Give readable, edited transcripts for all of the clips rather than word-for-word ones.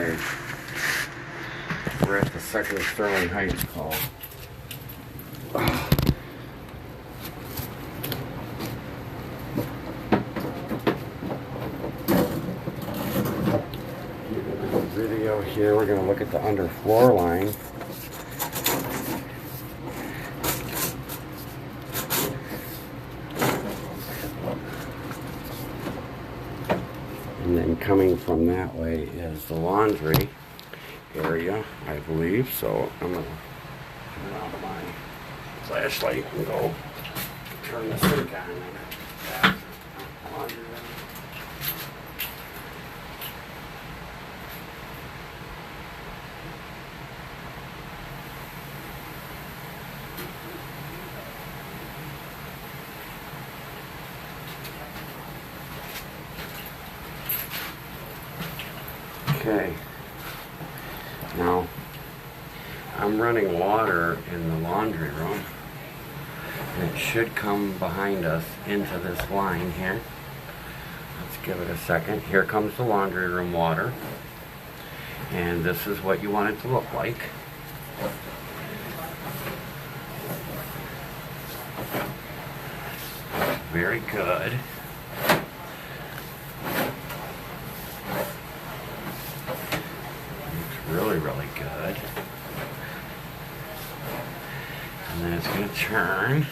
Okay. We're at the second Sterling Heights call. Video here, we're going to look at the underfloor line. And then coming from that way is the laundry area, I believe. So I'm going to turn on my flashlight and go turn the sink on. Laundry room. Okay, now I'm running water in the laundry room, and it should come behind us into this line here. Let's give it a second. Here comes the laundry room water, and this is what you want it to look like. Very good. Really, really good. And then it's going to turn.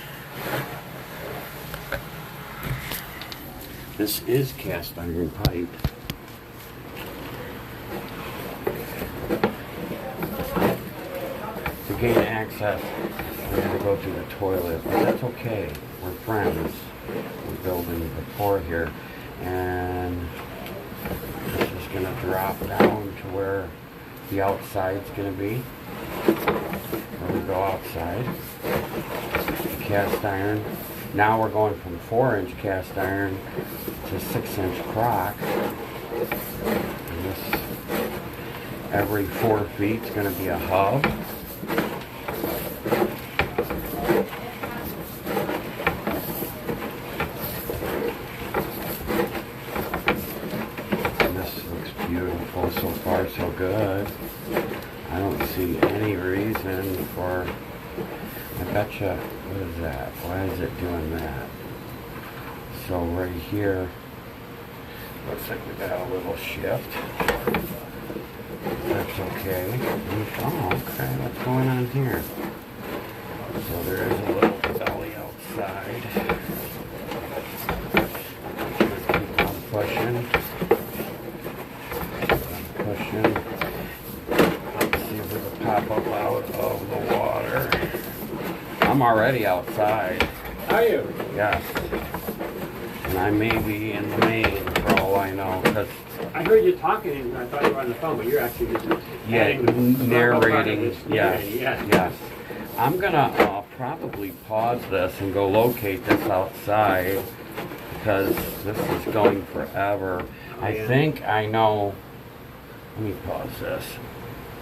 This is cast iron pipe. To gain access, we have to go through the toilet, but that's okay. We're friends. We're building the floor here, and this is going to drop down to where the outside's going to be, where we go outside. The cast iron. Now we're going from 4-inch cast iron to 6-inch crock. And this, every 4 feet is going to be a hub. Beautiful, so far so good. I don't see any reason for, I betcha, what is that? Why is it doing that? So right here, looks like we got a little shift. That's okay. Oh, okay, what's going on here? So there is a little belly outside. Keep on pushing. Let's see if we can pop up out of the water. I'm already outside. Are you? Yes. And I may be in the main for all I know, because I heard you talking and I thought you were on the phone, but you're actually just narrating. Yes. Yeah. Yes. I'm gonna probably pause this and go locate this outside, because this is going forever. I think I know. Let me pause this.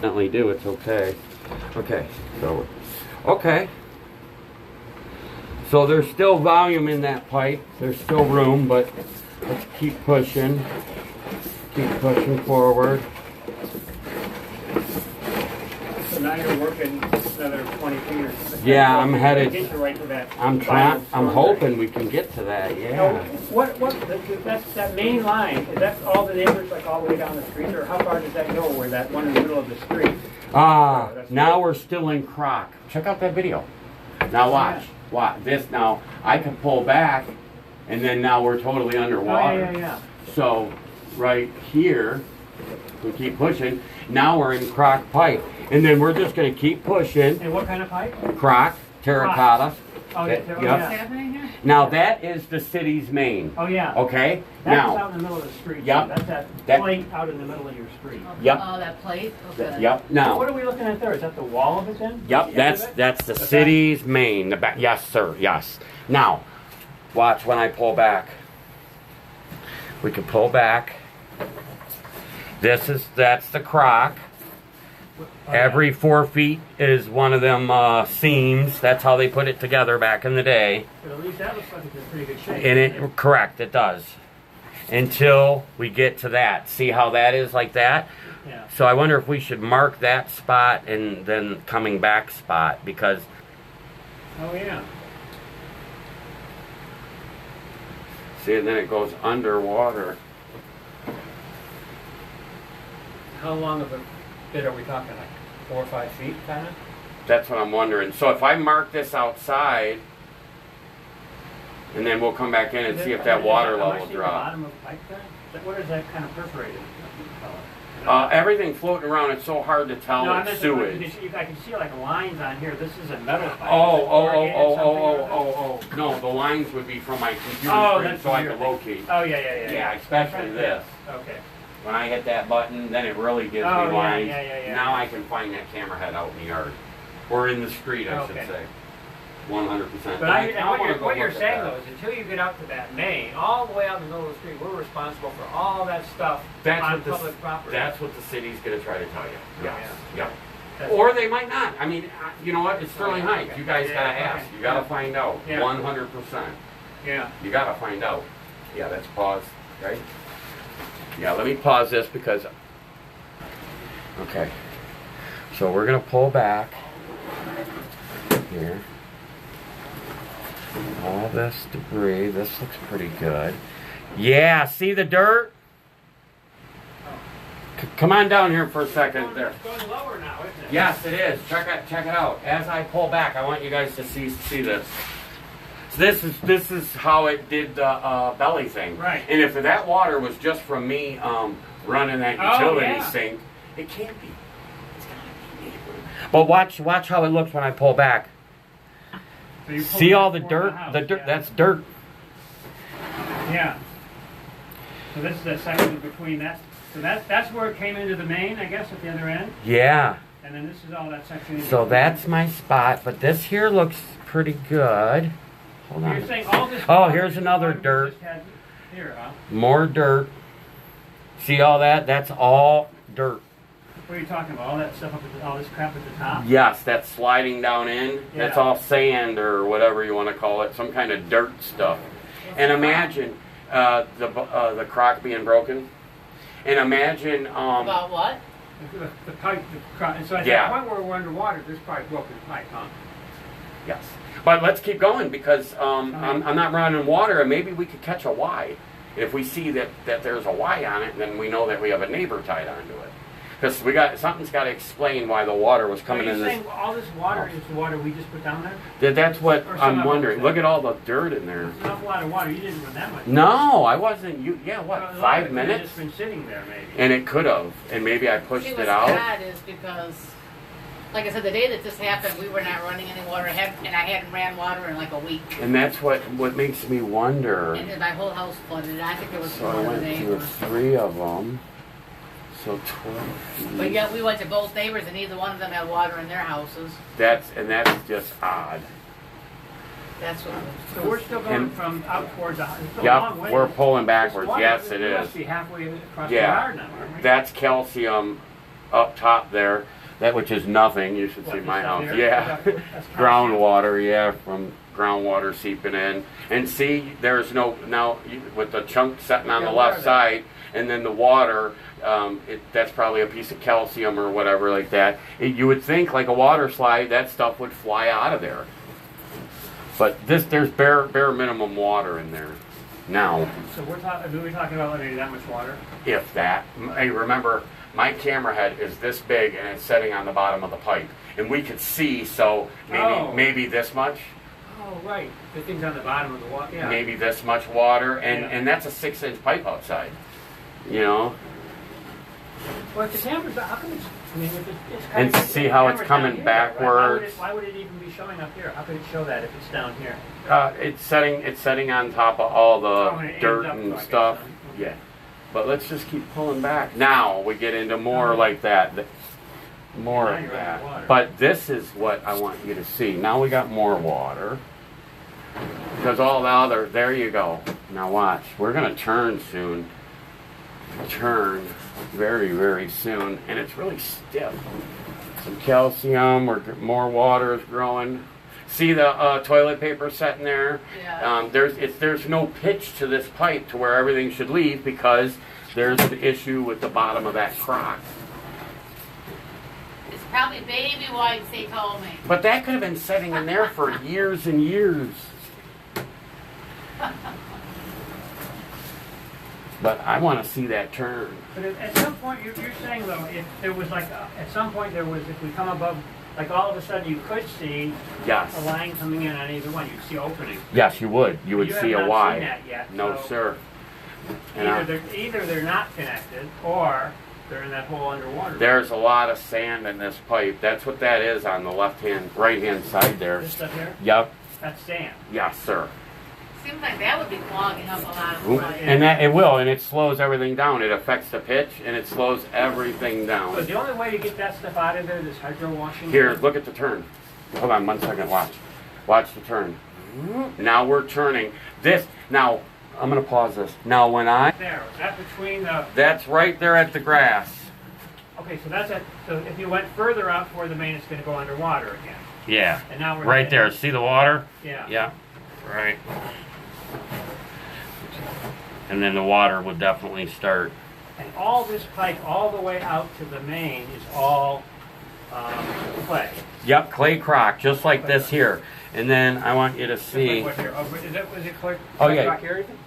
Definitely do, it's okay. Okay, so, okay. So there's still volume in that pipe. There's still room, but let's keep pushing. Keep pushing forward. So now you're working another 20 feet or something. Yeah, I'm headed. Right to that. I'm hoping we can get to that, yeah. So that main line, is that all the neighbors, like all the way down the street, or how far does that go where that one in the middle of the street? Now we're still in crock. Check out that video. Now watch. Watch this. Now I can pull back, and then now we're totally underwater. Oh, yeah. So right here, we keep pushing. Now we're in crock pipe, and then we're just going to keep pushing. And what kind of pipe? Crock, terracotta. Oh, Yep. yeah. Happening here? Now that is the city's main. Oh, yeah. Okay. That's Now. out in the middle of the street. Yep. That's that plate out in the middle of your street. Yep. Oh, that plate? Okay. Yep. Now. What are we looking at there? Is that the wall of it then? Yep, The end of it? that's the city's main. The back. Yes, sir. Yes. Now, watch when I pull back. We can pull back. That's the crock. Every 4 feet is one of them seams. That's how they put it together back in the day. But at least that looks like it's in pretty good shape. And correct, it does. until we get to that. See how that is like that? Yeah. So I wonder if we should mark that spot and then coming back spot, because Oh, yeah. see, and then it goes underwater. How long of a bit are we talking? Like 4 or 5 feet, kind of? That's what I'm wondering. So if I mark this outside, and then we'll come back in and see if that water level The drops. bottom of the pipe there? What is that kind of perforated? Everything floating around, it's so hard to tell. No, I It's meant sewage. I can see like lines on here. This is a metal pipe. Oh. No, the lines would be from my computer Oh, screen that's so I weird. could locate. Oh, yeah. Yeah, especially this. Okay. When I hit that button, then it really gives Oh, me yeah, lines. yeah. Now I can find that camera head out in the yard. Or in the street, I should Okay. say. 100%. But what you're saying, though, is until you get out to that main, all the way out in the middle of the street, we're responsible for all that stuff on public property. That's what the city's going to try to tell you. Yes. Yeah. Yep. Or they might not. I mean, you know what? It's Sterling Heights. Okay. You guys got to ask. Okay. You got to find out. Yeah. 100%. Yeah. You got to find out. Yeah, that's pause, right? Yeah, let me pause this because... Okay. So we're going to pull back here. All this debris. This looks pretty good. Yeah, see the dirt? Come on down here for a second. There. It's going lower now, isn't it? Yes, it is. Check it out. As I pull back, I want you guys to see this. So this is how it did the belly thing. Right. And if that water was just from me running that Oh, utility yeah. sink, it can't be. It's gotta be. But watch how it looks when I pull back. So you pull See it all the toward dirt? house, The dirt. yeah. That's dirt. Yeah. So this is the section between that. So that's where it came into the main, I guess, at the other end. Yeah. And then this is all that section. So that's my spot. But this here looks pretty good. Hold You're on. saying all this. Oh, here's another we dirt. just had here, huh? More dirt. See all that? That's all dirt. What are you talking about? All that stuff all this crap at the top? Yes, that's sliding down in. That's Yeah. all sand or whatever you want to call it, some kind of dirt stuff. And imagine the crock being broken. And imagine About what? The pipe, so at Yeah. that point where we're underwater, there's probably broken pipe, huh? yes. But let's keep going because I'm not running water, and maybe we could catch a Y. If we see that there's a Y on it, then we know that we have a neighbor tied onto it. Because something's got to explain why the water was coming Are in you this. saying all this water is the water we just put down there? That's what Or some I'm of it wondering. was Look there. at all the dirt in there. It's an awful lot of water. You didn't run that much. No, I wasn't. Yeah, So what? a lot of 5 it could've minutes? just been sitting there, maybe. And it could have, and maybe I pushed See, it what's out. bad is because, like I said, the day that this happened, we were not running any water, and I hadn't ran water in like a week. And that's what makes me wonder. And then my whole house flooded. I think it was So I one of went the to neighbors. 3 of them. So 12 feet. But yet we went to both neighbors, and neither one of them had water in their houses. That's just odd. That's what. So we're still going And- from out towards the house. It's a long Yep, way. we're pulling backwards. Water, Yes, it we is. must be halfway across the Yeah, yard now, aren't we? that's calcium up top there. That which is nothing. You should What, see just my down house. there? Yeah, That's groundwater. Yeah, from groundwater seeping in. And see, there's no now with the chunk sitting on Yeah, the where left are they? side, and then the water. That's probably a piece of calcium or whatever like that. You would think like a water slide, that stuff would fly out of there. But there's bare minimum water in there now. So we're talking about maybe that much water? If that. Hey, remember, my camera head is this big and it's sitting on the bottom of the pipe, and we could see. So maybe this much, Oh, right. The thing's on the bottom of the water. Yeah. maybe this much water, Yeah. and that's a 6-inch pipe outside. You know. Well, if the camera's how come it's? I mean, if it's And kind of, see how it's camera's coming down here, right? backwards. Why would it even be showing up here? How could it show that if it's down here? It's setting on top of all Oh, and the it dirt ends up, and I guess, stuff. huh? Yeah. But let's just keep pulling back. Now we get into more like that. More Now of you're that. underwater. But this is what I want you to see. Now we got more water. Because all the other, there you go. Now watch. We're going to turn soon. Turn very, very soon. And it's really stiff. Some calcium, more water is growing. See the toilet paper sitting there? Yeah. There's no pitch to this pipe to where everything should leave because there's an issue with the bottom of that crock. It's probably baby wipes, they told me. But that could have been sitting in there for years and years. But I want to see that turn. But at some point, you're saying though, if there was like, at some point there was, if we come above, like all of a sudden you could see Yes. a line coming in on either one, you'd see opening. Yes, you would. You would You see have a not Y. seen that yet, No, so sir. And Either they're not connected, or they're in that hole underwater. there's a lot of sand in this pipe. That's what that is on the right-hand side there. This stuff here, Yep. that's sand. Yes, sir. Seems like that would be clogging up a lot of Oop. pipes. And that it will, and it slows everything down. It affects the pitch, and it slows everything So down. the only way to get that stuff out of there, this hydro washing. Here, look at the turn. Hold on 1 second. Watch. Watch the turn. Now we're turning. This. Now, I'm going to pause this. Now, when There, is that between the, that's right there at the grass. okay, so that's it. So if you went further out toward the main, it's gonna go underwater again. Yeah. And now we're. Right there. See the water? Yeah. Yeah. Right. And then the water would definitely start. And all this pipe, all the way out to the main, is all clay. Yep, clay crock, just like this here. And then I want you to Just like see. what here. Oh, was it clay? Oh, yeah. Rock everything?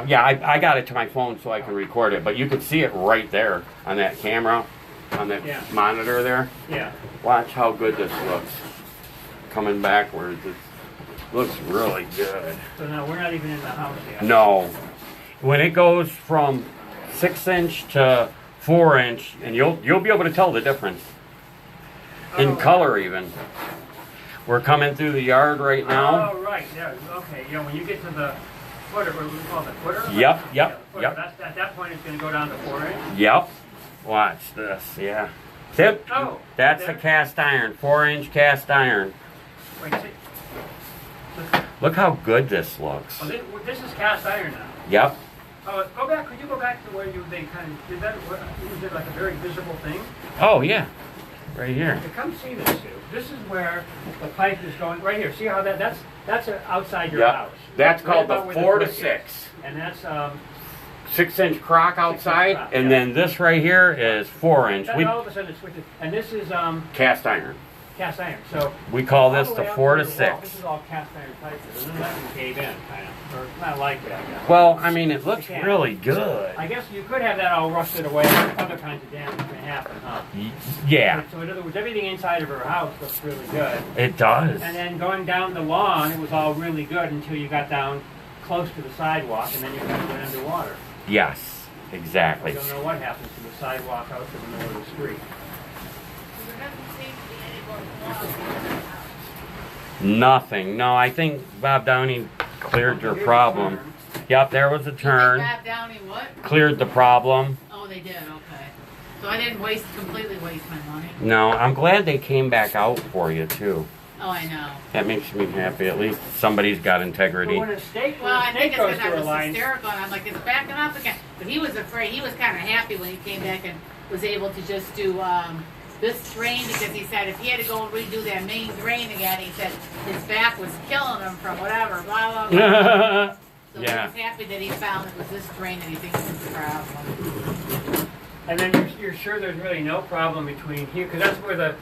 Yeah, I got it to my phone so I can record it, but you could see it right there on that camera, on that Yeah. monitor there. Yeah. Watch how good this looks. Coming backwards, it looks really good. So now we're not even in the house yet. No, when it goes from 6-inch to 4-inch, and you'll be able to tell the difference in Oh, color even. We're coming through the yard right now. Oh, right. Yeah. Okay. Yeah. When you get to the footer, what do we call it, the footer? Yep, Yeah, yep, the footer. yep. That's, at that point, it's going to go down to 4-inch. Yep. Watch this. Yeah. Tip. Oh, That's there. a cast iron, 4-inch cast iron. Wait. See. Look how good this looks. Oh, this is cast iron now. Yep. Oh, go back. Could you go back to where they kind of did that? Was it like a very visible thing? Oh yeah. Right here. To come see this, Sue. This is where the pipe is going. Right here. See how that's outside your Yep. house. That's Right called about the where 4 to brick is. 6. And that's 6-inch crock outside, crock, and yeah. then this right here is 4-inch. that We all of a sudden it switches. And this is cast iron. cast iron. So We call all this the the way up 4 to the wall, 6. This is all cast iron pipe, and then that can cave in, kind of, or not like that. Well, I mean, it looks You can't. really good. I guess you could have that all rusted away. Other kinds of damage can happen, huh? Yeah, So in other words, everything inside of her house looks really good. it does. And then going down the lawn, it was all really good until you got down close to the sidewalk, and then you kind of went underwater. Yes, I exactly. don't know what happens to the sidewalk out to the middle of the street. There doesn't seem to be any more clogging in the house. Nothing. No, I think Bob Downey cleared your problem. Yep, there was a turn. Bob Downey what? Cleared the problem. Oh, they did, okay. So I didn't completely waste my money. No, I'm glad they came back out for you too. Oh, I know. That makes me happy. At least somebody's got integrity. But when a snake, Well, I think it's goes because I through a was line, hysterical, and I'm like, it's backing up again. But he was afraid. He was kind of happy when he came back and was able to just do this drain, because he said if he had to go and redo that main drain again, he said his back was killing him from whatever, blah, blah, blah. So Yeah. he was happy that he found it was this drain that he thinks is the problem. and then you're sure there's really no problem between here, because that's where the